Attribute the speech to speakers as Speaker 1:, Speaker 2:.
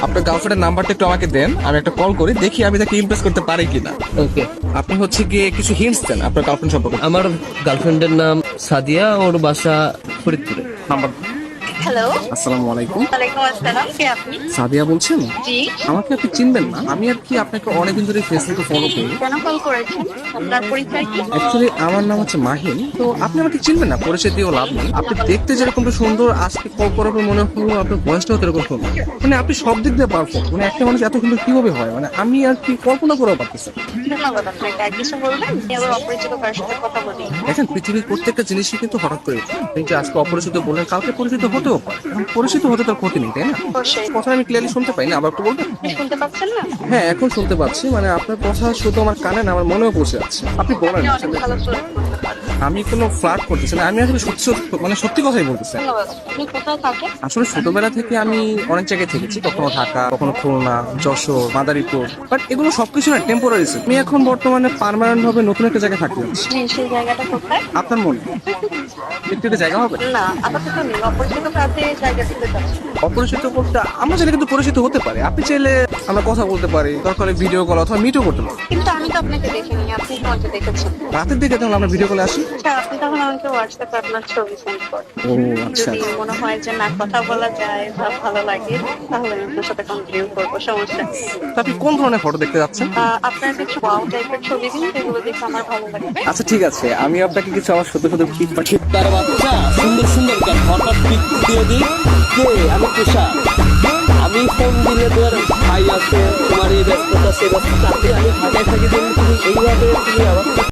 Speaker 1: আপনার গার্লফ্রেন্ডের নাম্বারটা একটু আমাকে দেন, আমি একটা কল করি, দেখি আমি তাকে ইমপ্রেস করতে পারি কিনা।
Speaker 2: ওকে।
Speaker 1: আপনি হচ্ছে গিয়ে কিছু হিন্টস দেন আপনার গার্লফ্রেন্ড সম্পর্কে।
Speaker 2: আমার গার্লফ্রেন্ডের নাম সাদিয়া, ওর বাসা ফরিদপুরে।
Speaker 1: নাম্বার।
Speaker 3: হ্যালো।
Speaker 1: আসসালামু আলাইকুম।
Speaker 3: ওয়ালাইকুম আসসালাম, কে আপনি?
Speaker 1: সাদিয়া বলছেন?
Speaker 3: জি।
Speaker 1: আমাকে আপনি চিনবেন না, আমি আর কি আপনাকে অনেকদিন ধরে ফেসবুকে ফলো করি।
Speaker 3: কেন কল করেছেন? আপনার পরিচয় কি?
Speaker 1: অ্যাকচুয়ালি আমার নাম হচ্ছে মাহিন, তো আপনি আমাকে চিনবেন না, পরিচয় দিয়েও লাভ নেই। আপনি দেখতে যেরকম সুন্দর, আজকে কল করার পর মনে হলো আপনার বয়সটাও এরকম সুন্দর। মানে আপনি সব দিক দিয়ে পারফেক্ট। মানে একটা মানুষ এত সুন্দর কিভাবে হয়, মানে আমি আর কি কল্পনা করেও পারতেছি না।
Speaker 3: ধন্যবাদ আপনাকে। আর কিছু বলবেন? আমি আবার অপরিচিত কারোর সাথে কথা বলি।
Speaker 1: দেখেন, পৃথিবীর প্রত্যেকটা জিনিসই কিন্তু হঠাৎ করে উঠে। আপনি যে আজকে অপরিচিত বললেন, কালকে পরিচিত হতেও পারে। এখন পরিচিত হতে তার ক্ষতি নেই, তাই না?
Speaker 3: অবশ্যই।
Speaker 1: কথা আমি ক্লিয়ারলি শুনতে পাই না, আবার একটু বলবেন?
Speaker 3: আপনি শুনতে পাচ্ছেন না?
Speaker 1: হ্যাঁ, এখন শুনতে পাচ্ছি। মানে আপনার কথা শুধু আমার কানে না, আমার মনেও পৌঁছে যাচ্ছে। আপনি বলেন
Speaker 3: আপনি অনেক
Speaker 1: আসলে।
Speaker 3: ভালো ফ্লার্ট করতে পারেন।
Speaker 1: আমি কোনো ফ্লার্ট করতেছি না, আমি আসলে সত্যি কথাই বলতেছি।
Speaker 3: ধন্যবাদ। আপনি কোথায় থাকেন?
Speaker 1: আসলে ছোটবেলা থেকে আমি অনেক জায়গায় থেকেছি, কখনো ঢাকা, কখনো খুলনা, যশোর, মাদারীপুর। বাট এগুলো সবকিছু না টেম্পোরারি। আমি এখন বর্তমানে পার্মানেন্ট ভাবে নতুন একটা জায়গায় থাকতে যাচ্ছি।
Speaker 3: সেই জায়গাটা কোথায়?
Speaker 1: আপনার মনে একটু একটা জায়গা হবে?
Speaker 3: না, আপাতত নেই। অপরিচিত কাছে জায়গা দিতে চাচ্ছি।
Speaker 1: অপরিচিত বলতে আমরা চাইলে কিন্তু পরিচিত হতে পারি। আপনি চাইলে আমরা কথা বলতে পারি, দরকার ভিডিও কল অথবা মিটও করতে পারি।
Speaker 3: কিন্তু আমি তো আপনাকে দেখিনি, আপনি আমাকে দেখেছেন।
Speaker 1: রাতের দিকে তাহলে আমরা ভিডিও কলে আসি।
Speaker 3: আচ্ছা, আপনি তখন আমাকে হোয়াটসঅ্যাপে আপনার ছবি সেন্ড করেন।
Speaker 1: ও আচ্ছা।
Speaker 3: যদি মনে হয় যে না, কথা বলা যায় বা ভালো লাগে, তাহলে আমি আপনার সাথে কন্টিনিউ করবো, সমস্যা নেই।
Speaker 1: তো আপনি কোন ধরনের ফটো দেখতে যাচ্ছেন?
Speaker 3: আপনার কিছু ওয়াও টাইপের ছবি দিন, যেগুলো দেখে আমার ভালো লাগবে।
Speaker 1: আচ্ছা ঠিক আছে, আমি আপনাকে কিছু আমার ছোট ছোট পিক পাঠিয়ে।
Speaker 2: তার বাচ্চা সুন্দর সুন্দর গান হঠাৎ পিক দিয়ে দিই। কে? আমি তুষার। আমি ফোন দিলে তোর ভাই আছে, তোমার এই ব্যস্ততা সে ব্যস্ততা, আমি ঢাকায় থাকি, তুমি এইভাবে তুমি আমার